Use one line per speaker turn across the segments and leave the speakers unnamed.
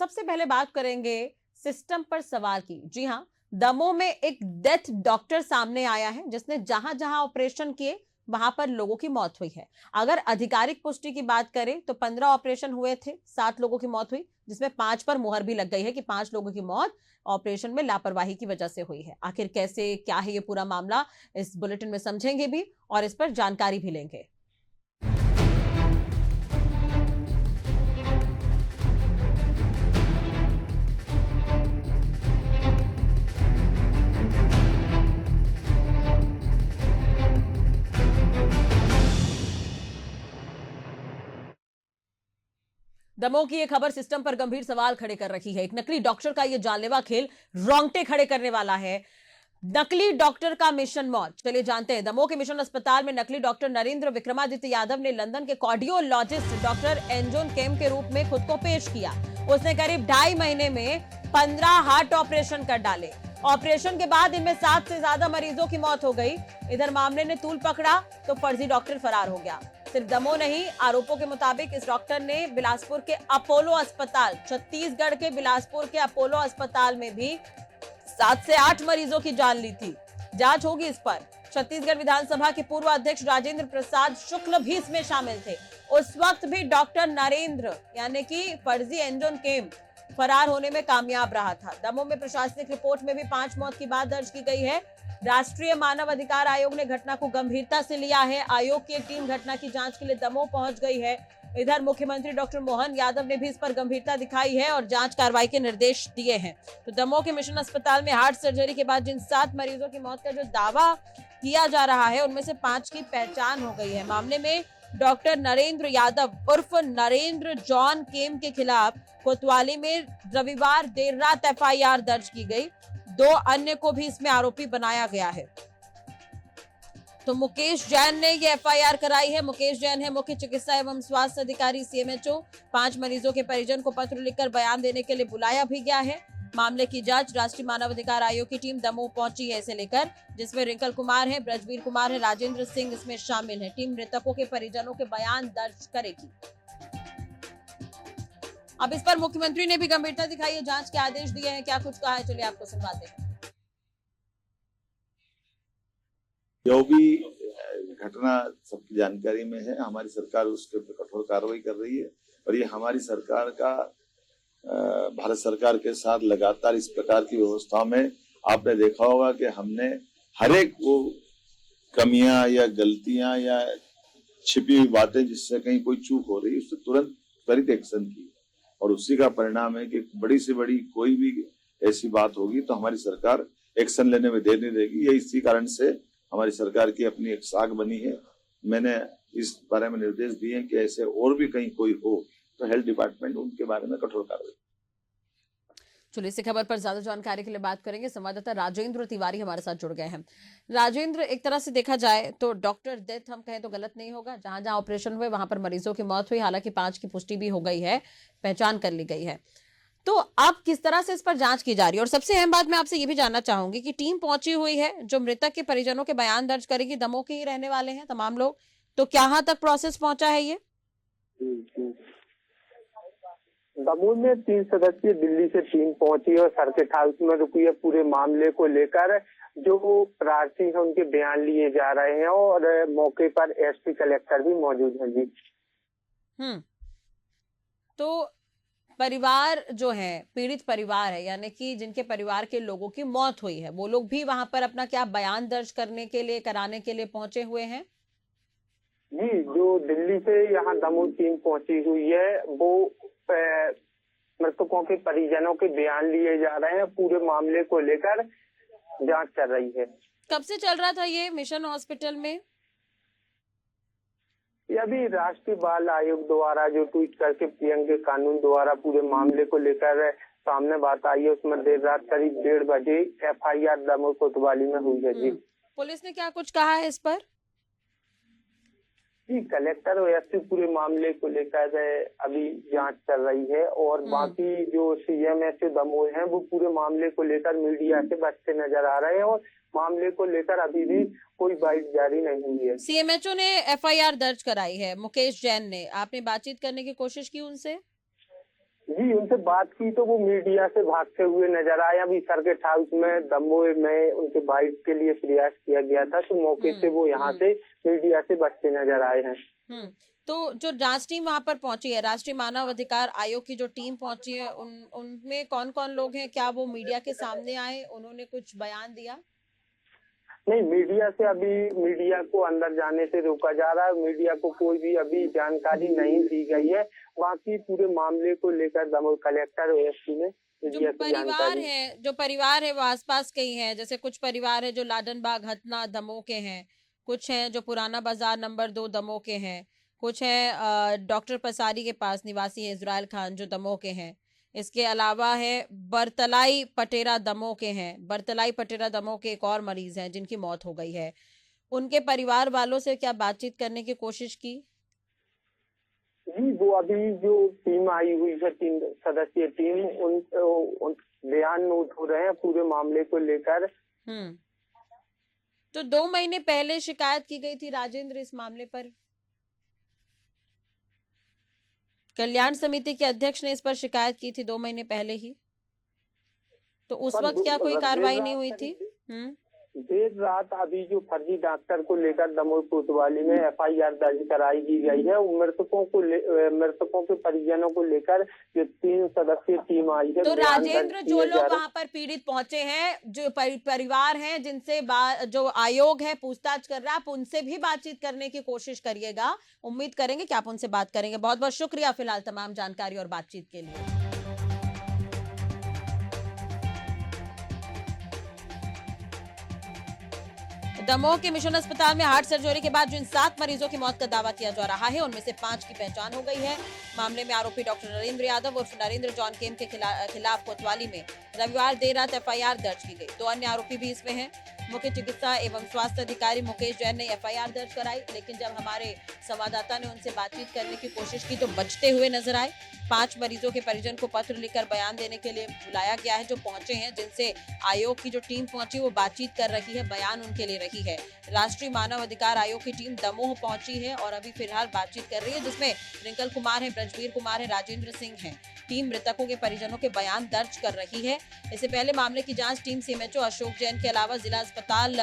सबसे पहले बात करेंगे सिस्टम पर सवाल की। जी हाँ, दमोह में एक डेथ डॉक्टर सामने आया है जिसने जहां जहां ऑपरेशन किए वहां पर लोगों की मौत हुई है। अगर आधिकारिक पुष्टि की बात करें तो 15 ऑपरेशन हुए थे, 7 लोगों की मौत हुई, जिसमें 5 पर मुहर भी लग गई है कि 5 लोगों की मौत ऑपरेशन में लापरवाही की वजह से हुई है। आखिर कैसे, क्या है ये पूरा मामला, इस बुलेटिन में समझेंगे भी और इस पर जानकारी भी लेंगे। दमोह की यह खबर सिस्टम पर गंभीर सवाल खड़े कर रही है। एक नकली डॉक्टर का यह जानलेवा खेल रोंगटे खड़े करने वाला है। नकली डॉक्टर का मिशन मौत, चलिए जानते हैं। दमोह के मिशन अस्पताल में नकली डॉक्टर नरेंद्र विक्रमादित्य यादव ने लंदन के कार्डियोलॉजिस्ट डॉक्टर एंजोन केम के रूप में खुद को पेश किया। उसने करीब 2.5 महीने में 15 हार्ट ऑपरेशन कर डाले। ऑपरेशन के बाद इनमें 7 से ज्यादा मरीजों की मौत हो गई। इधर मामले ने तूल पकड़ा तो फर्जी डॉक्टर फरार हो गया। सिर्फ दमोह नहीं, आरोपों के मुताबिक इस डॉक्टर ने बिलासपुर के अपोलो अस्पताल, छत्तीसगढ़ के बिलासपुर के अपोलो अस्पताल में भी 7 से 8 मरीजों की जान ली थी। जांच होगी इस पर। छत्तीसगढ़ विधानसभा के पूर्व अध्यक्ष राजेंद्र प्रसाद शुक्ल भी इसमें शामिल थे। उस वक्त भी डॉक्टर नरेंद्र यानी कि फर्जी एंजोन केम फरार होने में कामयाब रहा था। दमोह में प्रशासनिक रिपोर्ट में भी 5 मौत की बात दर्ज की गई है। राष्ट्रीय मानव अधिकार आयोग ने घटना को गंभीरता से लिया है। आयोग की एक टीम घटना की जांच के लिए दमोह पहुंच गई है। इधर मुख्यमंत्री डॉक्टर मोहन यादव ने भी इस पर गंभीरता दिखाई है और जांच कार्रवाई के निर्देश दिए हैं। तो दमोह के मिशन अस्पताल में हार्ट सर्जरी के बाद जिन 7 मरीजों की मौत का जो दावा किया जा रहा है, उनमें से 5 की पहचान हो गई है। मामले में डॉक्टर नरेंद्र यादव उर्फ नरेंद्र जॉन केम के खिलाफ कोतवाली में रविवार देर रात एफआईआर दर्ज की गई। 2 अन्य को भी इसमें आरोपी बनाया गया है। तो मुकेश जैन ने ये एफआईआर कराई है। मुकेश जैन है मुख्य चिकित्सा एवं स्वास्थ्य अधिकारी सीएमएचओ। 5 मरीजों के परिजन को पत्र लिखकर बयान देने के लिए बुलाया भी गया है। मामले की जांच राष्ट्रीय मानव अधिकार आयोग की टीम दमोह पहुंची है इसे लेकर, जिसमें रिंकल कुमार है, ब्रजवीर कुमार है, राजेंद्र सिंह इसमें शामिल है। टीम मृतकों के परिजनों के बयान दर्ज करेगी। अब इस पर मुख्यमंत्री ने भी गंभीरता दिखाई है, जांच के आदेश दिए हैं। क्या कुछ कहा है, चलिए आपको सुनवाते हैं।
जो भी घटना सबकी जानकारी में है, हमारी सरकार उसके ऊपर कठोर कार्रवाई कर रही है और ये हमारी सरकार का भारत सरकार के साथ लगातार इस प्रकार की व्यवस्था में आपने देखा होगा कि हमने हर एक वो कमियां या गलतियां या छिपी हुई बातें जिससे कहीं कोई चूक हो रही है उससे तुरंत त्वरित एक्शन की और उसी का परिणाम है कि बड़ी से बड़ी कोई भी ऐसी बात होगी तो हमारी सरकार एक्शन लेने में देर नहीं देगी। ये इसी कारण से हमारी सरकार की अपनी एक साख बनी है। मैंने इस बारे में निर्देश दिए हैं कि ऐसे और भी कहीं कोई हो तो हेल्थ डिपार्टमेंट उनके बारे में कठोर कार्रवाई।
चलिए इसी खबर पर ज्यादा जानकारी के लिए बात करेंगे। संवाददाता राजेंद्र तिवारी हमारे साथ जुड़ गए हैं। राजेंद्र, एक तरह से देखा जाए तो डॉक्टर डेथ हम कहें तो गलत नहीं होगा। जहां जहां ऑपरेशन हुए वहां पर मरीजों की मौत हुई, हालांकि 5 की पुष्टि भी हो गई है, पहचान कर ली गई है। तो अब किस तरह से इस पर जांच की जा रही है? और सबसे अहम बात मैं आपसे ये भी जानना चाहूंगी कि टीम पहुंची हुई है जो मृतक के परिजनों के बयान दर्ज करेगी। दमोह के ही रहने वाले हैं तमाम लोग, तो क्या तक प्रोसेस पहुंचा है ये?
दमोह में 3 सदस्यीय दिल्ली से टीम पहुंची और सर्किट हाउस में रुकी है। पूरे मामले को लेकर जो प्रार्थी है उनके बयान लिए जा रहे हैं और मौके पर एसपी कलेक्टर भी मौजूद हैं। जी
तो परिवार जो है, पीड़ित परिवार है, यानी कि जिनके परिवार के लोगों की मौत हुई है, वो लोग भी वहां पर अपना क्या बयान दर्ज करने के लिए, कराने के लिए पहुंचे हुए हैं?
जी, जो दिल्ली से यहाँ दमोह टीम पहुंची हुई है वो मृतकों के परिजनों के बयान लिए जा रहे हैं। पूरे मामले को लेकर जांच कर रही है।
कब से चल रहा था ये मिशन हॉस्पिटल में?
ये अभी राष्ट्रीय बाल आयोग द्वारा जो ट्वीट करके पीएम के कानून द्वारा पूरे मामले को लेकर सामने बात आई है, उसमें देर रात करीब 1:30 बजे एफआईआर दमोह कोतवाली में हुई है। जी,
पुलिस ने क्या कुछ कहा है इस पर?
जी, कलेक्टर और एसपी पूरे मामले को लेकर अभी जांच कर रही है और बाकी जो सीएमएचओ दमोह हैं वो पूरे मामले को लेकर मीडिया से बचते नजर आ रहे हैं और मामले को लेकर अभी भी कोई बाइट जारी नहीं हुई है।
सीएमएचओ ने एफआईआर दर्ज कराई है, मुकेश जैन ने। आपने बातचीत करने की कोशिश की उनसे?
जी, उनसे बात की तो वो मीडिया से भागते हुए नजर आए। अभी सर्किट हाउस में दमोह में उनके बाइट के लिए प्रयास किया गया था, तो मौके से वो यहाँ से मीडिया से बचते नजर आए हैं।
तो जो जांच टीम वहां पर पहुंची है, राष्ट्रीय मानव अधिकार आयोग की जो टीम पहुंची है, उनमें कौन कौन लोग हैं? क्या वो मीडिया के सामने आए, उन्होंने कुछ बयान दिया?
नहीं, मीडिया से अभी मीडिया को अंदर जाने से रोका जा रहा है। मीडिया को कोई भी अभी जानकारी नहीं दी गई है। बाकी पूरे मामले को लेकर दमोह कलेक्टर ओएसडी ने मीडिया को जानकारी।
जो परिवार है वो आसपास के ही है। जैसे कुछ परिवार है जो लाडनबाग हथना दमोह के हैं, कुछ हैं जो पुराना बाजार नंबर 2 दमोह के हैं, कुछ है डॉक्टर पसारी के पास निवासी है इजराइल खान जो दमोह के हैं। इसके अलावा है बरतलाई पटेरा दमोह के हैं। बरतलाई पटेरा दमोह के एक और मरीज हैं जिनकी मौत हो गई है। उनके परिवार वालों से क्या बातचीत करने की कोशिश की?
जी, वो अभी जो टीम आई हुई है, 3 सदस्यीय टीम, उन बयान नोट हो रहे हैं पूरे मामले को लेकर।
तो 2 महीने पहले शिकायत की गई थी राजेंद्र इस मामले पर। कल्याण समिति के अध्यक्ष ने इस पर शिकायत की थी 2 महीने पहले ही। तो उस वक्त क्या कोई कार्रवाई नहीं हुई थी?
देर रात अभी जो फर्जी डॉक्टर को लेकर दमोह कोतवाली में एफआईआर दर्ज कराई दी गई है। मृतकों के परिजनों को लेकर जो 3 सदस्यीय टीम आई है।
तो राजेंद्र, जो लोग वहां पर पीड़ित पहुंचे हैं, जो परिवार हैं जिनसे जो आयोग है पूछताछ कर रहा है, आप उनसे भी बातचीत करने की कोशिश करिएगा। उम्मीद करेंगे कि आप उनसे बात करेंगे। बहुत बहुत शुक्रिया फिलहाल तमाम जानकारी और बातचीत के लिए। दमोह के मिशन अस्पताल में हार्ट सर्जरी के बाद जिन 7 मरीजों की मौत का दावा किया जा रहा है, उनमें से 5 की पहचान हो गई है। मामले में आरोपी डॉक्टर नरेंद्र यादव उर्फ नरेंद्र जॉन केम के खिलाफ कोतवाली में रविवार देर रात एफआईआर दर्ज की गई। 2 अन्य आरोपी भी इसमें हैं। मुख्य चिकित्सा एवं स्वास्थ्य अधिकारी मुकेश जैन ने एफआईआर दर्ज कराई, लेकिन जब हमारे संवाददाता ने उनसे बातचीत करने की कोशिश की तो बचते हुए नजर आए। 5 मरीजों के परिजन को पत्र लिखकर बयान देने के लिए बुलाया गया है, जो पहुंचे हैं, जिनसे आयोग की जो टीम पहुंची वो बातचीत कर रही है, बयान उनके ले रही है। राष्ट्रीय मानव अधिकार आयोग की टीम दमोह पहुंची है और अभी फिलहाल बातचीत कर रही है, जिसमें रिंकल कुमार है, ब्रजवीर कुमार है, राजेंद्र सिंह है। टीम मृतकों के परिजनों के बयान दर्ज कर रही है। इससे पहले मामले की जांच टीम सीएमएचओ अशोक जैन के अलावा जिला अस्पताल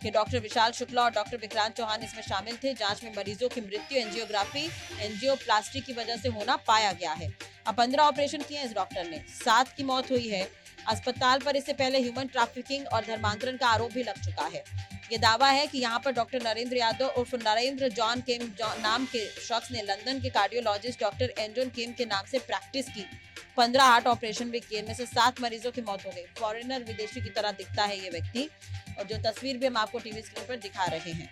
के डॉक्टर विशाल शुक्ला और डॉक्टर विक्रांत चौहान इसमें शामिल थे। जांच में मरीजों की मृत्यु एंजियोप्लास्टी की वजह से होना पाया गया है। अब 15 ऑपरेशन किए इस डॉक्टर ने, 7 की मौत हुई है। अस्पताल पर इससे पहले ह्यूमन ट्रैफिकिंग और धर्मांतरण का आरोप भी लग चुका है। ये दावा है कि यहाँ पर डॉक्टर नरेंद्र यादव उर्फ नरेंद्र जॉन केम नाम के शख्स ने लंदन के कार्डियोलॉजिस्ट डॉक्टर एंजन केम के नाम से प्रैक्टिस की। 15 हार्ट ऑपरेशन भी किए, इनमें से 7 मरीजों की मौत हो गई। फॉरेनर, विदेशी की तरह दिखता है ये व्यक्ति, और जो तस्वीर भी हम आपको टीवी स्क्रीन पर दिखा रहे हैं।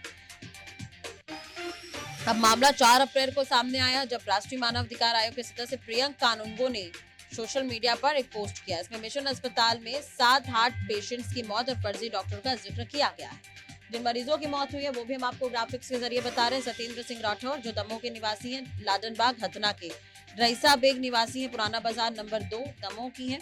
अब मामला 4 अप्रैल को सामने आया, जब राष्ट्रीय मानव अधिकार आयोग के सदस्य प्रियंक कानूनगो ने सोशल मीडिया पर एक पोस्ट किया। इसमें मिशन अस्पताल में 7 हार्ट पेशेंट्स की मौत और फर्जी डॉक्टर का जिक्र किया गया है। जिन मरीजों की मौत हुई है वो भी हम आपको ग्राफिक्स के जरिए बता रहे हैं। सत्येंद्र सिंह राठौर जो दमोह के निवासी हैं, लाडनबाग हथना के। रईसा बेग निवासी हैं, पुराना बाजार नंबर 2 दमोह की हैं।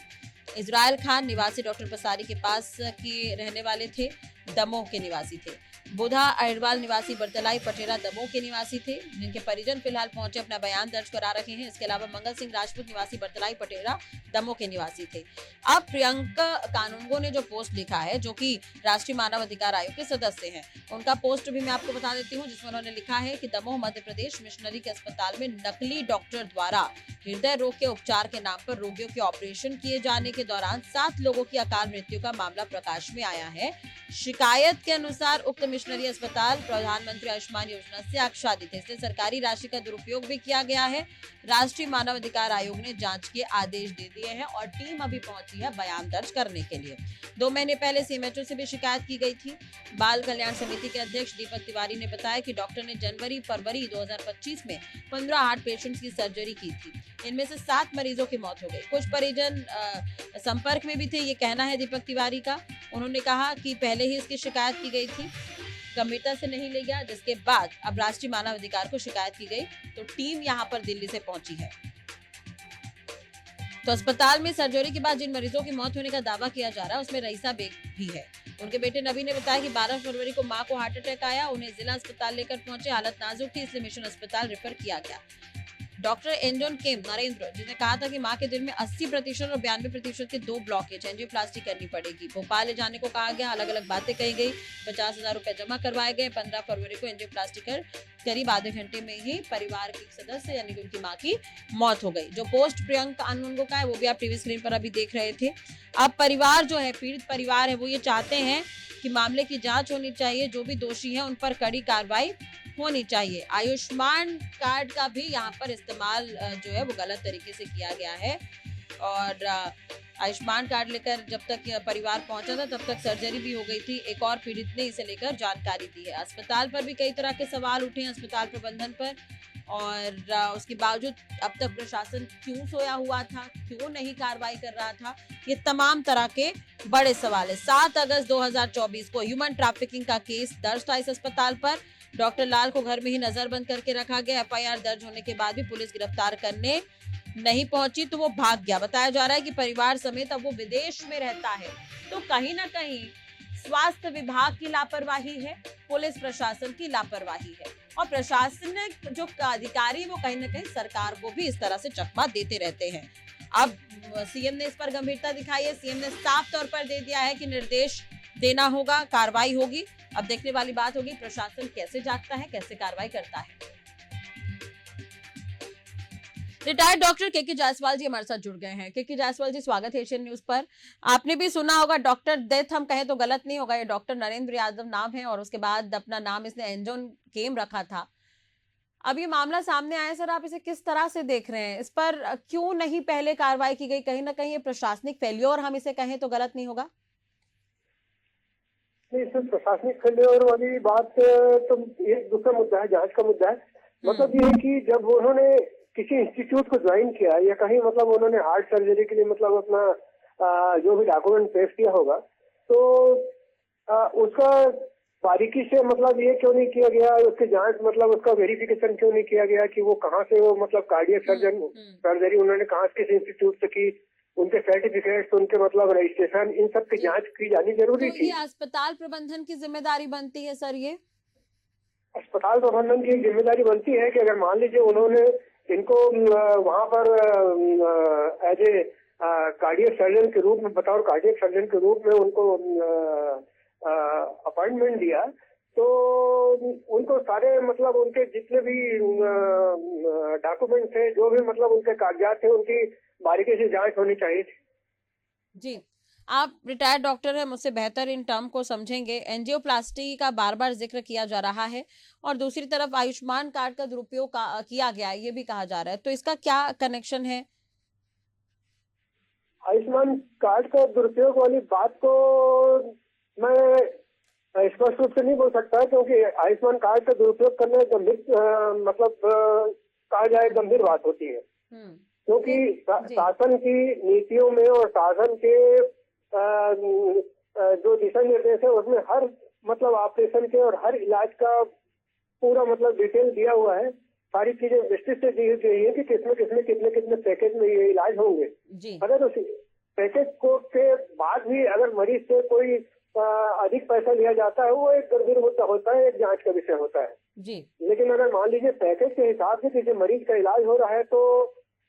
इजराइल खान निवासी डॉक्टर पसारी के पास के रहने वाले थे, दमोह के निवासी थे। बुधा अहिरवाल निवासी बरतलाई पटेरा दमोह के निवासी थे, जिनके परिजन फिलहाल पहुंचे अपना बयान दर्ज करा रहे हैं। इसके अलावा मंगल सिंह राजपूत निवासी बरतलाई पटेरा दमोह के निवासी थे। अब प्रियंका कानूनगो ने जो पोस्ट लिखा है, जो कि राष्ट्रीय मानव अधिकार आयोग के सदस्य हैं, उनका पोस्ट भी मैं आपको बता देती हूँ, जिसमें उन्होंने लिखा है कि दमोह मध्य प्रदेश मिशनरी के अस्पताल में नकली डॉक्टर द्वारा हृदय रोग के उपचार के नाम पर रोगियों के ऑपरेशन किए जाने के दौरान 7 लोगों की अकाल मृत्यु का मामला प्रकाश में आया है। शिकायत के अनुसार उक्त मिशनरी अस्पताल प्रधानमंत्री आयुष्मान योजना से आच्छादित है, इसलिए सरकारी राशि का दुरुपयोग भी किया गया है। राष्ट्रीय मानव अधिकार आयोग ने जांच के आदेश दे दिए हैं और टीम अभी पहुंची है बयान दर्ज करने के लिए। 2 महीने पहले सीएमएचओ से भी शिकायत की गई थी। बाल कल्याण समिति के अध्यक्ष दीपक तिवारी ने बताया कि डॉक्टर ने जनवरी-फरवरी 2025 में 15 हार्ट पेशेंट्स की सर्जरी की थी। इनमें से 7 मरीजों की मौत हो गई। कुछ परिजन संपर्क में भी थे, ये कहना है दीपक तिवारी का। उन्होंने कहा कि पहले ही इसकी शिकायत की गई थी, गंभीरता से नहीं लिया गया, जिसके बाद अब राष्ट्रीय मानव अधिकार को शिकायत की गई तो टीम यहां पर दिल्ली से पहुंची है। तो अस्पताल में सर्जरी के बाद जिन मरीजों की मौत होने का दावा किया जा रहा है उसमें रईसा बेग भी है। उनके बेटे नबी ने बताया कि 12 फरवरी को मां को हार्ट अटैक आया, उन्हें जिला अस्पताल लेकर पहुंचे, हालत नाजुक थी, इसलिए मिशन अस्पताल रेफर किया गया। डॉक्टर एंजन केम नरेंद्र, जिसने कहा था कि मां के दिल में 80% और 92% के 2 ब्लॉकेज, एंजियोप्लास्टी करनी पड़ेगी। भोपाल ले जाने को कहा गया, अलग अलग बातें कही गई। 50,000 रुपए जमा करवाए गए। 15 फरवरी को एंजियोप्लास्टी कर करीब आधे घंटे में ही परिवार के एक सदस्य यानी कि उनकी मां की मौत हो गई। जो पोस्ट प्रियंका अनमुंगो का है वो भी आप टीवी स्क्रीन पर अभी देख रहे थे। अब परिवार जो है, पीड़ित परिवार है, वो ये चाहते हैं कि मामले की जांच होनी चाहिए, जो भी दोषी हैं उन पर कड़ी कार्रवाई होनी चाहिए। आयुष्मान कार्ड का भी यहाँ पर इस्तेमाल जो है वो गलत तरीके से किया गया है और आयुष्मान कार्ड लेकर जब तक परिवार पहुंचा था तब तक सर्जरी भी हो गई थी। एक और पीड़ित ने इसे लेकर जानकारी दी है। अस्पताल पर भी कई तरह के सवाल उठे हैं, अस्पताल प्रबंधन पर, और उसके बावजूद अब तक प्रशासन क्यों सोया हुआ था, क्यों नहीं कार्रवाई कर रहा था, ये तमाम तरह के बड़े सवाल है। 7 अगस्त 2024 को ह्यूमन ट्रैफिकिंग का केस दर्ज था इस अस्पताल पर। डॉक्टर लाल को घर में ही नजरबंद करके रखा गया। एफआईआर दर्ज होने के बाद भी पुलिस गिरफ्तार करने नहीं पहुंची तो वो भाग गया। बताया जा रहा है कि परिवार समेत अब वो विदेश में रहता है। तो कहीं ना कहीं स्वास्थ्य विभाग की लापरवाही है, पुलिस प्रशासन की लापरवाही है, और प्रशासनिक जो अधिकारी वो कहीं ना कहीं सरकार को भी इस तरह से चकमा देते रहते हैं। अब सीएम ने इस पर गंभीरता दिखाई है। सीएम ने साफ तौर पर दे दिया है कि निर्देश देना होगा, कार्रवाई होगी। अब देखने वाली बात होगी प्रशासन कैसे जागता है, कैसे कार्रवाई करता है। रिटायर्ड डॉक्टर के जायसवाल जी हमारे साथ जुड़ गए हैं। के जायसवाल जी, स्वागत है एशियन न्यूज पर। आपने भी सुना होगा, डॉक्टर डेथ हम कहें तो गलत नहीं होगा, ये डॉक्टर नरेंद्र यादव नाम है और उसके बाद अपना नाम इसने एंजन केम रखा था। अब ये मामला सामने आया सर, आप इसे किस तरह से देख रहे हैं? इस पर क्यों नहीं पहले कार्रवाई की गई? कहीं ना कहीं ये प्रशासनिक फेल्योर हम इसे कहें तो गलत नहीं होगा?
नहीं, सिर्फ प्रशासनिक फेल्योर वाली बात तो एक दूसरा मुद्दा है, जांच का मुद्दा है। मतलब ये है कि जब उन्होंने किसी इंस्टीट्यूट को ज्वाइन किया या कहीं मतलब उन्होंने हार्ट सर्जरी के लिए मतलब अपना जो भी डॉक्यूमेंट पेश किया होगा, तो उसका बारीकी से मतलब ये क्यों नहीं किया गया, उसकी जांच मतलब उसका वेरिफिकेशन क्यों नहीं किया गया कि वो कहाँ से वो मतलब कार्डियक सर्जरी उन्होंने कहाँ किस इंस्टीट्यूट से की, उनके सर्टिफिकेट, उनके मतलब रजिस्ट्रेशन, इन सब की जांच की जानी जरूरी
तो
थी।
ये अस्पताल प्रबंधन की जिम्मेदारी बनती है सर? ये
अस्पताल प्रबंधन की जिम्मेदारी बनती है कि अगर मान लीजिए उन्होंने इनको वहां पर एज ए कार्डियक सर्जन के रूप में, बतौर कार्डियक सर्जन के रूप में उनको अपॉइंटमेंट दिया, तो उनको सारे मतलब उनके जितने भी डॉक्यूमेंट थे, जो भी मतलब उनके कागजात थे, उनकी बारीकी से जांच होनी चाहिए थी।
जी, आप रिटायर्ड डॉक्टर हैं, मुझसे बेहतर इन टर्म को समझेंगे। एंजियोप्लास्टी का बार बार जिक्र किया जा रहा है और दूसरी तरफ आयुष्मान कार्ड का दुरुपयोग किया गया है, ये भी कहा जा रहा है, तो इसका क्या कनेक्शन है?
आयुष्मान कार्ड का दुरुपयोग वाली बात को मैं स्पष्ट रूप से नहीं बोल सकता, क्योंकि आयुष्मान कार्ड का दुरुपयोग करना गंभीर मतलब कहा जाए गंभीर बात होती है, क्योंकि शासन की नीतियों में और शासन के जो दिशा निर्देश है उसमें हर मतलब ऑपरेशन के और हर इलाज का पूरा मतलब डिटेल दिया हुआ है। सारी चीजें विस्तृत से दी गई है कि किसमें किसमें कितने कितने पैकेज में ये इलाज होंगे। अगर उस पैकेज को के बाद भी अगर मरीज से कोई अधिक पैसा लिया जाता है, वो एक गंभीर मुद्दा होता है, एक जांच का विषय होता है
जी।
लेकिन अगर मान लीजिए पैकेज के हिसाब से किसी मरीज का इलाज हो रहा है तो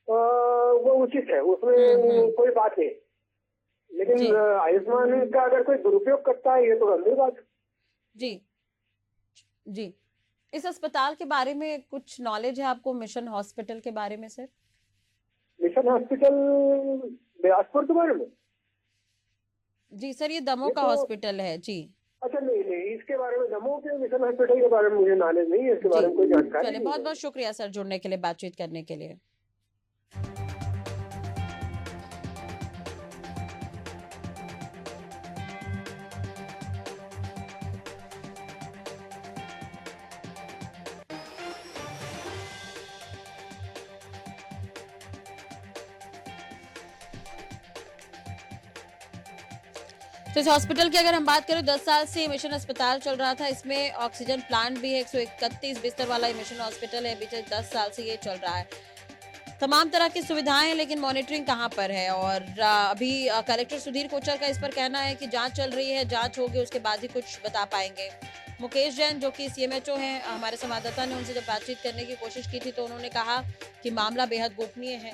वो उचित है, उसमें कोई बात नहीं। लेकिन आयुष्मान का अगर कोई दुरुपयोग करता है, ये तो गंभीर बात है।
जी जी। इस अस्पताल के बारे में कुछ नॉलेज है आपको, मिशन हॉस्पिटल के बारे में सर?
मिशन हॉस्पिटल बिलासपुर के बारे में?
जी सर, ये दमोह का हॉस्पिटल है जी।
अच्छा, नहीं, इसके बारे में, दमोह के मिशन हॉस्पिटल के बारे में मुझे नॉलेज नहीं है, इसके बारे में कोई जानकारी नहीं।
बहुत बहुत शुक्रिया सर जुड़ने के लिए, बातचीत करने के लिए। तो इस हॉस्पिटल की अगर हम बात करें, 10 साल से मिशन अस्पताल चल रहा था। इसमें ऑक्सीजन प्लांट भी है, 131 बिस्तर वाला ये मिशन हॉस्पिटल है। बीते 10 साल से ये चल रहा है। तमाम तरह की सुविधाएं हैं, लेकिन मॉनिटरिंग कहां पर है? और अभी कलेक्टर सुधीर कोचर का इस पर कहना है कि जांच चल रही है, जांच होगी उसके बाद ही कुछ बता पाएंगे। मुकेश जैन जो कि सीएमएचओ हैं, हमारे संवाददाता ने उनसे जब बातचीत करने की कोशिश की थी तो उन्होंने कहा कि मामला बेहद गोपनीय है,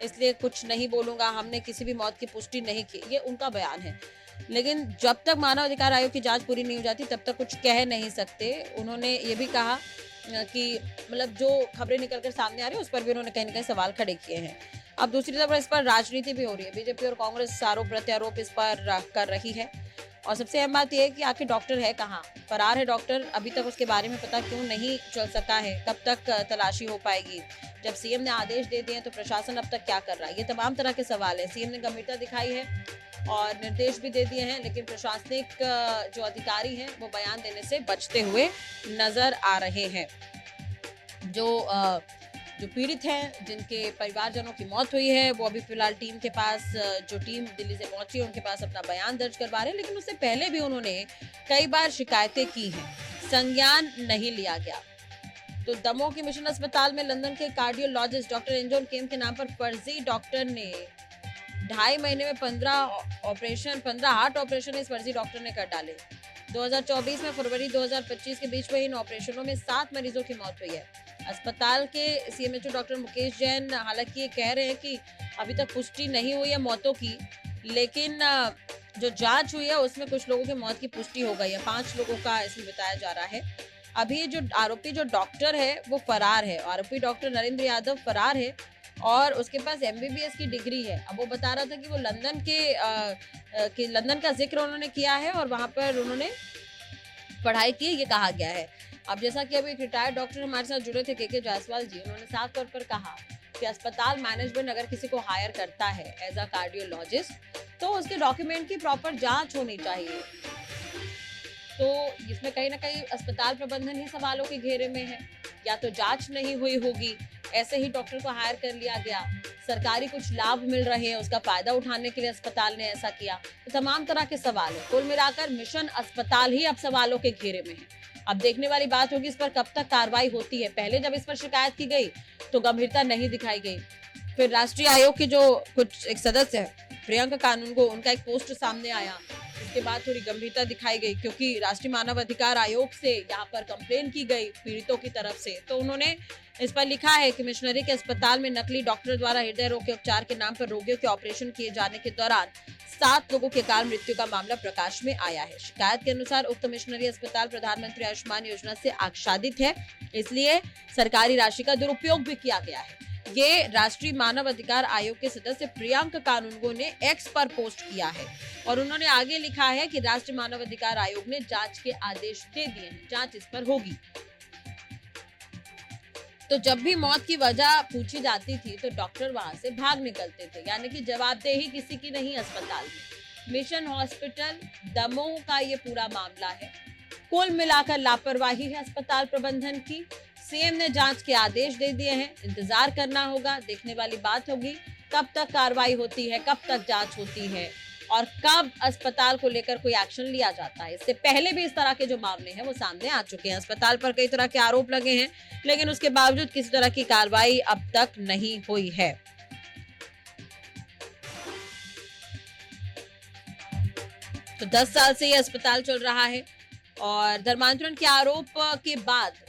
इसलिए कुछ नहीं बोलूंगा, हमने किसी भी मौत की पुष्टि नहीं की, ये उनका बयान है। लेकिन जब तक मानव अधिकार आयोग की जांच पूरी नहीं हो जाती तब तक कुछ कह नहीं सकते। उन्होंने ये भी कहा कि मतलब जो खबरें निकलकर सामने आ रही है उस पर भी उन्होंने कहीं ना कहीं सवाल खड़े किए हैं। अब दूसरी तरफ इस पर राजनीति भी हो रही है, बीजेपी और कांग्रेस आरोप प्रत्यारोप इस पर कर रही है। और सबसे अहम बात यह है कि आखिर डॉक्टर है कहाँ, फरार है डॉक्टर, अभी तक उसके बारे में पता क्यों नहीं चल सका है, कब तक तलाशी हो पाएगी, जब सीएम ने आदेश दे दिए तो प्रशासन अब तक क्या कर रहा है, ये तमाम तरह के सवाल है। सीएम ने गंभीरता दिखाई है और निर्देश भी दे दिए हैं, लेकिन प्रशासनिक जो अधिकारी हैं वो बयान देने से बचते हुए नजर आ रहे हैं। जो पीड़ित हैं, जिनके परिवारजनों की मौत हुई है, वो अभी फिलहाल टीम के पास, जो टीम दिल्ली से पहुंची है उनके पास अपना बयान दर्ज करवा रहे हैं। लेकिन उससे पहले भी उन्होंने कई बार शिकायतें की हैं, संज्ञान नहीं लिया गया। तो दमोह के मिशन अस्पताल में लंदन के कार्डियोलॉजिस्ट डॉक्टर एंजॉन केम के नाम पर फर्जी डॉक्टर ने 2.5 महीने में 15 हार्ट ऑपरेशन इस फर्जी डॉक्टर ने कर डाले। 2024 में फरवरी 2025 के बीच में इन ऑपरेशनों में 7 मरीजों की मौत हुई है। अस्पताल के सीएमएचओ डॉक्टर मुकेश जैन हालांकि ये कह रहे हैं कि अभी तक पुष्टि नहीं हुई है मौतों की, लेकिन जो जांच हुई है उसमें कुछ लोगों की मौत की पुष्टि हो गई है। 5 लोगों का इसमें बताया जा रहा है। अभी जो आरोपी जो डॉक्टर है वो फरार है। आरोपी डॉक्टर नरेंद्र यादव फरार है और उसके पास एमबीबीएस की डिग्री है। अब वो बता रहा था कि वो लंदन का जिक्र उन्होंने किया है और वहां पर उन्होंने पढ़ाई की, ये कहा गया है। अब जैसा कि अभी एक रिटायर्ड डॉक्टर हमारे साथ जुड़े थे के जायसवाल जी, उन्होंने साफ तौर पर कहा कि अस्पताल मैनेजमेंट अगर किसी को हायर करता है एज अ कार्डियोलॉजिस्ट तो उसके डॉक्यूमेंट की प्रॉपर जांच होनी चाहिए। तो इसमें कहीं ना कहीं अस्पताल प्रबंधन ही सवालों के घेरे में है, या तो जांच नहीं हुई होगी, ऐसे ही डॉक्टर को हायर कर लिया गया, सरकारी कुछ लाभ मिल रहे हैं उसका फायदा उठाने के लिए अस्पताल ने ऐसा किया। तो तमाम तरह के सवाल है। कुल मिलाकर मिशन अस्पताल ही अब सवालों के घेरे में है। अब देखने वाली बात होगी इस पर कब तक कार्रवाई होती है। पहले जब इस पर शिकायत की गई तो गंभीरता नहीं दिखाई गई, फिर राष्ट्रीय आयोग के जो कुछ एक सदस्य है प्रियंका कानूनगो, उनका एक पोस्ट सामने आया, इसके बाद थोड़ी गंभीरता दिखाई गई क्योंकि राष्ट्रीय मानव अधिकार आयोग से यहाँ पर कंप्लेन की गई पीड़ितों की तरफ से। तो उन्होंने इस पर लिखा है कि मिशनरी के अस्पताल में नकली डॉक्टर द्वारा हृदय रोग के उपचार के नाम पर रोगियों के ऑपरेशन किए जाने के दौरान 7 लोगों के अकाल मृत्यु का मामला प्रकाश में आया है। शिकायत के अनुसार उक्त मिशनरी अस्पताल प्रधानमंत्री आयुष्मान योजना से आच्छादित है, इसलिए सरकारी राशि का दुरुपयोग भी किया गया है। ये राष्ट्रीय मानव अधिकार आयोग के सदस्य प्रियंका कानूनगो ने एक्स पर पोस्ट किया है और उन्होंने आगे लिखा है कि राष्ट्रीय मानव अधिकार आयोग ने जांच के आदेश दे दिए हैं, जांच इस पर होगी। तो जब भी मौत की वजह पूछी जाती थी तो डॉक्टर वहां से भाग निकलते थे, यानी कि जवाबदेही किसी की नहीं अस्पताल में। मिशन हॉस्पिटल दमोह का ये पूरा मामला है। कुल मिलाकर लापरवाही है अस्पताल प्रबंधन की। सीएम ने जांच के आदेश दे दिए हैं, इंतजार करना होगा, देखने वाली बात होगी कब तक कार्रवाई होती है, कब तक जांच होती है और कब अस्पताल को लेकर कोई एक्शन लिया जाता है। इससे पहले भी इस तरह के जो मामले हैं वो सामने आ चुके हैं। अस्पताल पर कई तरह के आरोप लगे हैं, लेकिन उसके बावजूद किसी तरह की कार्रवाई अब तक नहीं हुई है। तो 10 साल से ये अस्पताल चल रहा है और धर्मांतरण के आरोप के बाद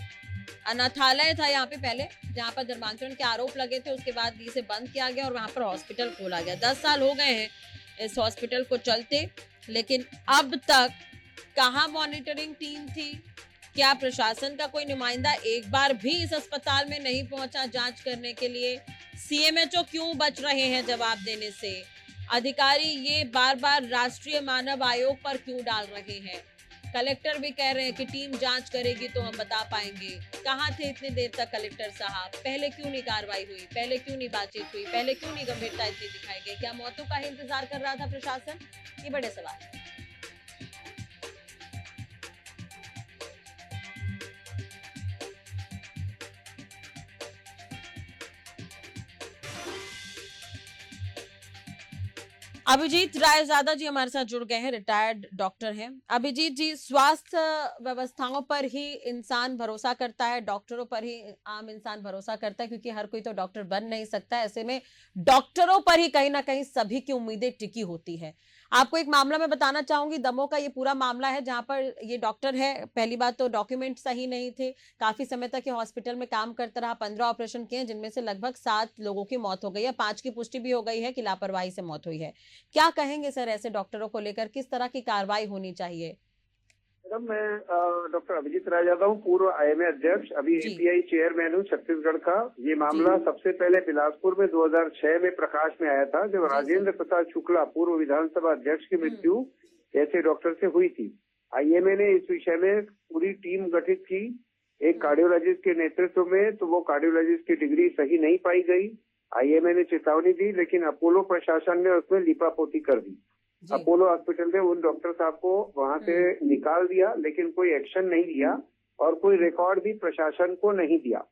अनाथालय था यहाँ पे पहले, जहाँ पर धर्मांतरण के आरोप लगे थे, उसके बाद इसे बंद किया गया और वहां पर हॉस्पिटल खोला गया। 10 साल हो गए हैं इस हॉस्पिटल को चलते, लेकिन अब तक कहाँ मॉनिटरिंग टीम थी? क्या प्रशासन का कोई नुमाइंदा एक बार भी इस अस्पताल में नहीं पहुंचा जांच करने के लिए? सीएमएचओ क्यों बच रहे हैं जवाब देने से? अधिकारी ये बार बार राष्ट्रीय मानव आयोग पर क्यों डाल रहे हैं? कलेक्टर भी कह रहे हैं कि टीम जांच करेगी तो हम बता पाएंगे। कहाँ थे इतनी देर तक कलेक्टर साहब? पहले क्यों नहीं कार्रवाई हुई? पहले क्यों नहीं बातचीत हुई? पहले क्यों नहीं गंभीरता इतनी दिखाई गई? क्या मौतों का ही इंतजार कर रहा था प्रशासन? ये बड़े सवाल है। अभिजीत रायजादा जी हमारे साथ जुड़ गए हैं, रिटायर्ड डॉक्टर हैं। अभिजीत जी, स्वास्थ्य व्यवस्थाओं पर ही इंसान भरोसा करता है, डॉक्टरों पर ही आम इंसान भरोसा करता है, क्योंकि हर कोई तो डॉक्टर बन नहीं सकता। ऐसे में डॉक्टरों पर ही कहीं ना कहीं सभी की उम्मीदें टिकी होती है। आपको एक मामला मैं बताना चाहूंगी, दमोह का ये पूरा मामला है, जहां पर ये डॉक्टर है, पहली बात तो डॉक्यूमेंट सही नहीं थे, काफी समय तक ये हॉस्पिटल में काम करता रहा, 15 ऑपरेशन किए, जिनमें से लगभग 7 लोगों की मौत हो गई है, 5 की पुष्टि भी हो गई है कि लापरवाही से मौत हुई है। क्या कहेंगे सर ऐसे डॉक्टरों को लेकर, किस तरह की कार्रवाई होनी चाहिए?
मैडम, मैं डॉक्टर अभिजीत रायजादा हूँ, पूर्व आईएमए अध्यक्ष, अभी
जी।
एपीआई चेयरमैन हूँ छत्तीसगढ़ का। ये मामला सबसे पहले बिलासपुर में 2006 में प्रकाश में आया था, जब राजेंद्र प्रसाद शुक्ला पूर्व विधानसभा अध्यक्ष की मृत्यु ऐसे डॉक्टर से हुई थी। आईएमए ने इस विषय में पूरी टीम गठित की, एक कार्डियोलॉजिस्ट के नेतृत्व में, तो वो कार्डियोलॉजिस्ट की डिग्री सही नहीं पाई गई। आईएमए ने चेतावनी दी, लेकिन अपोलो प्रशासन ने उसमें लिपापोती कर दी। अपोलो हॉस्पिटल में उन डॉक्टर साहब को वहां से निकाल दिया, लेकिन कोई एक्शन नहीं लिया और कोई रिकॉर्ड भी प्रशासन को नहीं दिया।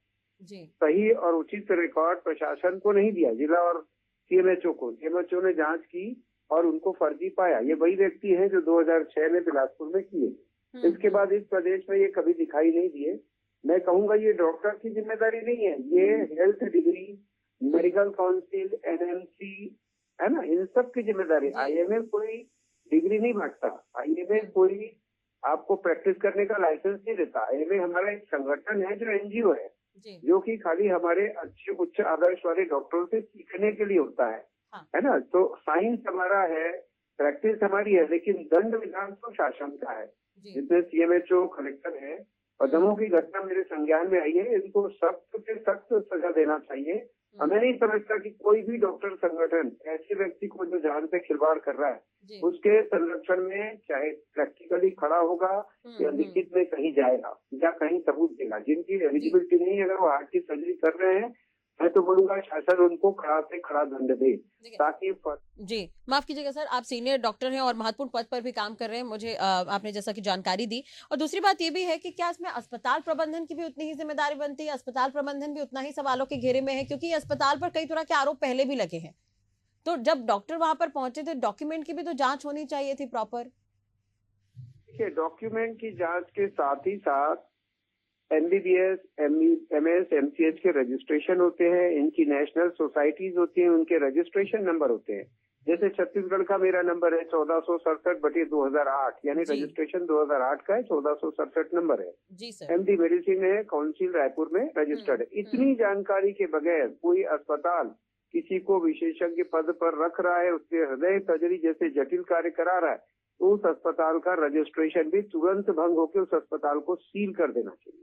जी।
सही और उचित रिकॉर्ड प्रशासन को नहीं दिया, जिला और सीएमएचओ को। सीएमएचओ ने जांच की और उनको फर्जी पाया। ये वही व्यक्ति हैं जो 2006 में बिलासपुर में किए। इसके बाद इस प्रदेश में ये कभी दिखाई नहीं दिए। मैं कहूंगा ये डॉक्टर की जिम्मेदारी नहीं है, ये health degree, medical council, NMC है ना, इन सब की जिम्मेदारी। आईएमए कोई डिग्री नहीं बांटता, आईएमए कोई आपको प्रैक्टिस करने का लाइसेंस नहीं देता। आईएमए हमारा एक संगठन है जो एनजीओ है, जो कि खाली हमारे अच्छे उच्च आदर्श वाले डॉक्टरों से सीखने के लिए होता है। है ना, तो साइंस हमारा है, प्रैक्टिस हमारी है, लेकिन दंड विधान तो शासन का है, जिसमें सीएमएचओ कलेक्टर है। और दमोह की घटना मेरे संज्ञान में आई है, इनको सख्त से सख्त सजा देना चाहिए। और मैं नहीं समझता कि कोई भी डॉक्टर संगठन ऐसे व्यक्ति को जो जान पे खिलवाड़ कर रहा है उसके संरक्षण में चाहे प्रैक्टिकली खड़ा होगा या लिखित में कहीं जाएगा या कहीं सबूत देगा। जिनकी एलिजिबिलिटी नहीं है, अगर वो हार्ट की सर्जरी कर रहे हैं, मैं तो बोलूंगा शासन उनको खड़ा से खड़ा दंड दे, ताकि
जी। माफ कीजिएगा सर, आप सीनियर डॉक्टर हैं और महत्वपूर्ण पद पर भी काम कर रहे हैं, मुझे आपने जैसा कि जानकारी दी। और दूसरी बात ये भी है कि क्या इसमें अस्पताल प्रबंधन की भी उतनी ही जिम्मेदारी बनती है? अस्पताल प्रबंधन भी उतना ही सवालों के घेरे में है, क्योंकि अस्पताल पर कई तरह के आरोप पहले भी लगे हैं। तो जब डॉक्टर वहां पर पहुंचे थे, डॉक्यूमेंट की भी तो जांच होनी चाहिए थी प्रॉपर।
देखिए, डॉक्यूमेंट की जांच के साथ ही साथ एमबीबीएस, एमएस, एमसीएच के रजिस्ट्रेशन होते हैं, इनकी नेशनल सोसाइटीज होती हैं, उनके रजिस्ट्रेशन नंबर होते हैं। जैसे छत्तीसगढ़ का मेरा नंबर है 1467/2008, यानी रजिस्ट्रेशन 2008 का है, 1467 नंबर है।
जी सर।
एमडी मेडिसिन है, काउंसिल रायपुर में रजिस्टर्ड है। इतनी जानकारी के बगैर कोई अस्पताल किसी को विशेषज्ञ पद पर रख रहा है, उसके हृदय सर्जरी जैसे जटिल कार्य करा रहा है, तो उस अस्पताल का रजिस्ट्रेशन भी तुरंत भंग होकर उस अस्पताल को सील कर देना चाहिए।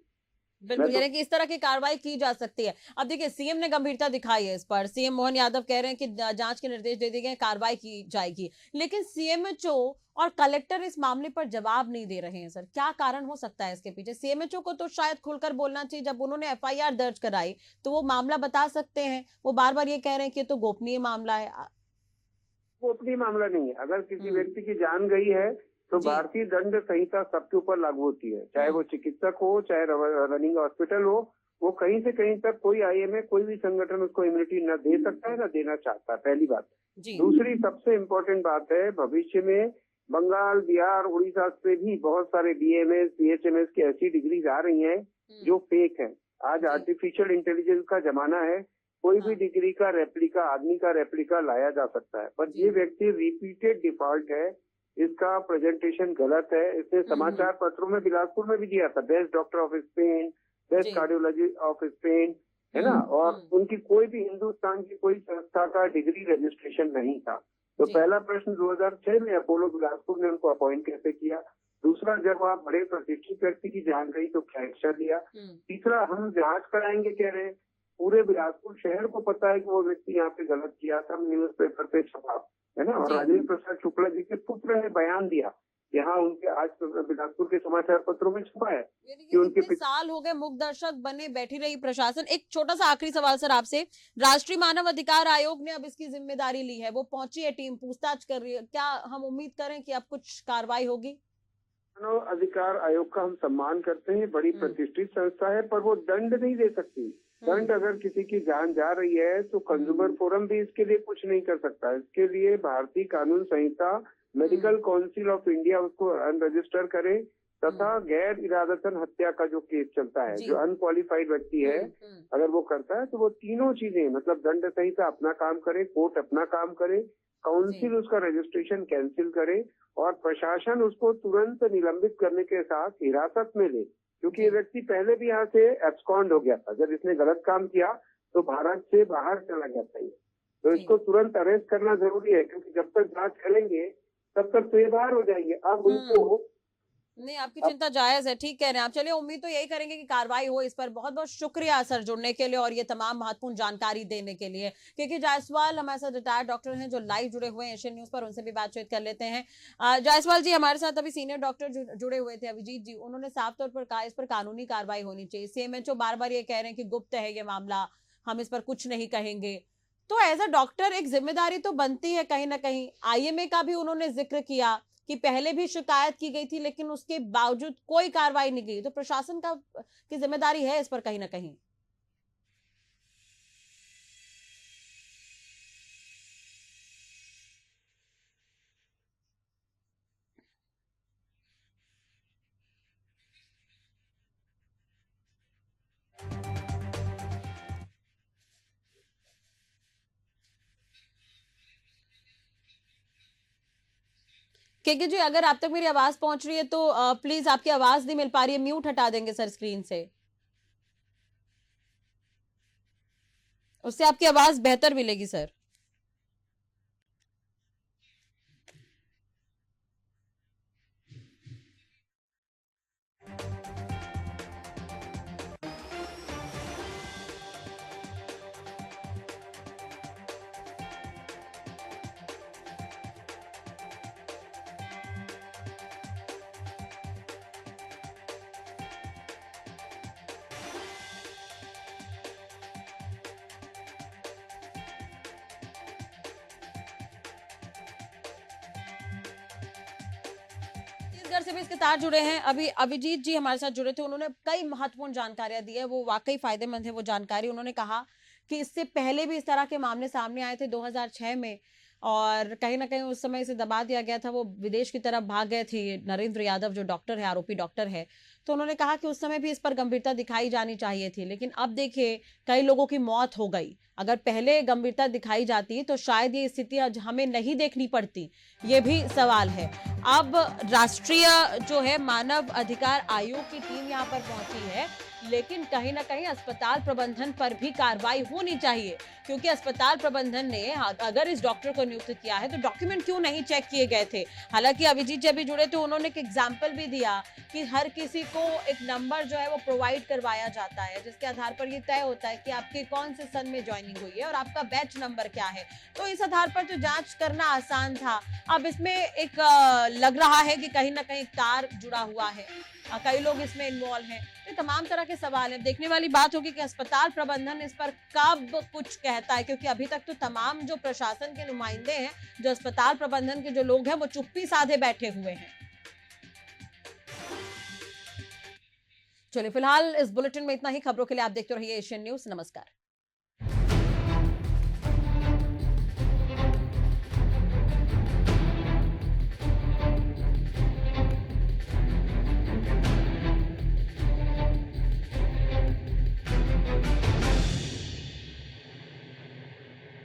बिल्कुल, यानी कि इस तरह की कार्रवाई की जा सकती है। अब देखिए, सीएम ने गंभीरता दिखाई है इस पर, सीएम मोहन यादव कह रहे हैं कि जांच के निर्देश दे दिए गए, कार्रवाई की जाएगी, लेकिन सीएमएचओ और कलेक्टर इस मामले पर जवाब नहीं दे रहे हैं। सर, क्या कारण हो सकता है इसके पीछे? सीएमएचओ को तो शायद खुलकर बोलना चाहिए, जब उन्होंने एफआईआर दर्ज कराई तो वो मामला बता सकते हैं। वो बार बार ये कह रहे हैं कि ये तो गोपनीय मामला है।
गोपनीय मामला नहीं है। अगर किसी व्यक्ति की जान गई है तो भारतीय दंड संहिता सबके ऊपर लागू होती है, चाहे वो चिकित्सक हो, चाहे रनिंग हॉस्पिटल हो। वो कहीं से कहीं तक कोई आईएमए, कोई भी संगठन उसको इम्यूनिटी न दे सकता है, न देना चाहता है, पहली बात। दूसरी सबसे इम्पोर्टेंट बात है, भविष्य में बंगाल, बिहार, उड़ीसा से भी बहुत सारे बीएमएस, बीएचएमएस की ऐसी डिग्रीज आ रही हैं जो फेक है। आज आर्टिफिशियल इंटेलिजेंस का जमाना है, कोई भी डिग्री का रेप्लिका, आदमी का रेप्लिका लाया जा सकता है। पर ये व्यक्ति रिपीटेड डिफॉल्ट है, इसका प्रेजेंटेशन गलत है। इसने समाचार पत्रों में बिलासपुर में भी दिया था, best doctor of Spain, best cardiology of Spain, है ना, और उनकी कोई भी हिंदुस्तान की कोई संस्था का डिग्री रजिस्ट्रेशन नहीं था। तो पहला प्रश्न 2006 में अपोलो बिलासपुर ने उनको अपॉइंट कैसे किया? दूसरा, जब आप बड़े प्रतिष्ठित व्यक्ति की जान गई तो क्या एक्शन लिया? तीसरा, हम जांच कराएंगे कह रहे हैं, पूरे बिलासपुर शहर को पता है कि वो व्यक्ति यहाँ पे गलत किया था, न्यूज पेपर पे छपा, है ना। और राजेंद्र प्रसाद शुक्ला जी के पुत्र ने बयान दिया, यहाँ उनके आज बिलासपुर के समाचार पत्रों में छपा है कि उनके
साल हो गए मुख्य दर्शक बने बैठी रही प्रशासन। एक छोटा सा आखिरी सवाल सर आपसे, राष्ट्रीय मानव अधिकार आयोग ने अब इसकी जिम्मेदारी ली है, वो पहुंची है, टीम पूछताछ कर रही है, क्या हम उम्मीद करें कि अब कुछ कार्रवाई होगी?
मानव अधिकार आयोग का हम सम्मान करते हैं, बड़ी प्रतिष्ठित संस्था है, पर वो दंड नहीं दे सकती। दंड अगर किसी की जान जा रही है तो कंज्यूमर फोरम भी इसके लिए कुछ नहीं कर सकता। इसके लिए भारतीय कानून संहिता, मेडिकल काउंसिल ऑफ इंडिया उसको अनरजिस्टर करे, तथा गैर इरादतन हत्या का जो केस चलता है, जो अनक्वालिफाइड व्यक्ति है, अगर वो करता है तो वो तीनों चीजें, मतलब दंड संहिता अपना काम करे, कोर्ट अपना काम करे, काउंसिल उसका रजिस्ट्रेशन कैंसिल करे और प्रशासन उसको तुरंत निलंबित करने के साथ हिरासत में ले, क्योंकि ये व्यक्ति पहले भी यहाँ से एब्सकॉन्ड हो गया था। जब इसने गलत काम किया तो भारत से बाहर चला गया था ये, तो इसको तुरंत अरेस्ट करना जरूरी है, क्योंकि जब तक जांच करेंगे तब तक तो ये बाहर हो जाएंगे। अब उनको
नहीं, आपकी चिंता जायज है, ठीक कह रहे हैं आप। चलिए, उम्मीद तो यही करेंगे कि कार्रवाई हो इस पर। बहुत बहुत शुक्रिया सर जुड़ने के लिए और ये तमाम महत्वपूर्ण जानकारी देने के लिए। के जायसवाल हमारे साथ रिटायर्ड डॉक्टर हैं जो लाइव जुड़े हुए हैं एशियन न्यूज पर, उनसे भी बातचीत कर लेते हैं। जायसवाल जी हमारे साथ अभी सीनियर डॉक्टर जुड़े हुए थे, अभिजीत जी, उन्होंने साफ तौर पर कहा इस पर कानूनी कार्रवाई होनी चाहिए। सीएमएचओ बार बार ये कह रहे हैं कि गुप्त है ये मामला, हम इस पर कुछ नहीं कहेंगे। तो एज अ डॉक्टर एक जिम्मेदारी तो बनती है कहीं ना कहीं। आईएमए का भी उन्होंने जिक्र किया कि पहले भी शिकायत की गई थी लेकिन उसके बावजूद कोई कार्रवाई नहीं की, तो प्रशासन की जिम्मेदारी है इस पर कहीं ना कहीं। के जी, अगर आप तक मेरी आवाज पहुंच रही है तो प्लीज, आपकी आवाज नहीं मिल पा रही है, म्यूट हटा देंगे सर स्क्रीन से, उससे आपकी आवाज बेहतर मिलेगी सर। घर से भी इसके तार जुड़े हैं। अभी अभिजीत जी हमारे साथ जुड़े थे, उन्होंने कई महत्वपूर्ण जानकारियां दी है, वो वाकई फायदेमंद है वो जानकारी। उन्होंने कहा कि इससे पहले भी इस तरह के मामले सामने आए थे 2006 में, और कहीं ना कहीं उस समय इसे दबा दिया गया था। वो विदेश की तरफ भाग गए थे नरेंद्र यादव, जो डॉक्टर है, आरोपी डॉक्टर है। तो उन्होंने कहा कि उस समय भी इस पर गंभीरता दिखाई जानी चाहिए थी, लेकिन अब देखिए कई लोगों की मौत हो गई। अगर पहले गंभीरता दिखाई जाती तो शायद ये स्थिति आज हमें नहीं देखनी पड़ती, ये भी सवाल है। अब राष्ट्रीय जो है मानव अधिकार आयोग की टीम यहाँ पर पहुंची है, लेकिन कहीं ना कहीं अस्पताल प्रबंधन पर भी कार्रवाई होनी चाहिए, क्योंकि अस्पताल प्रबंधन ने अगर इस डॉक्टर को नियुक्त किया है तो डॉक्यूमेंट क्यों नहीं चेक किए गए थे। हालांकि अभिजीत जी अभी जुड़े थे, उन्होंने एक एग्जाम्पल भी दिया कि हर किसी को एक नंबर जो है वो प्रोवाइड करवाया जाता है, जिसके आधार पर ये तय होता है कि आपके कौन से सन में ज्वाइनिंग हुई है और आपका बैच नंबर क्या है। तो इस आधार पर तो जांच करना आसान था। अब इसमें एक लग रहा है कि कहीं ना कहीं तार जुड़ा हुआ है, कई लोग इसमें इन्वॉल्व हैं। ये तमाम तरह के सवाल हैं। देखने वाली बात होगी कि अस्पताल प्रबंधन इस पर कब कुछ कहता है, क्योंकि अभी तक तो तमाम जो प्रशासन के नुमाइंदे हैं, जो अस्पताल प्रबंधन के जो लोग हैं, वो चुप्पी साधे बैठे हुए हैं। चलिए, फिलहाल इस बुलेटिन में इतना ही। खबरों के लिए आप देखते रहिए एशियन न्यूज। नमस्कार।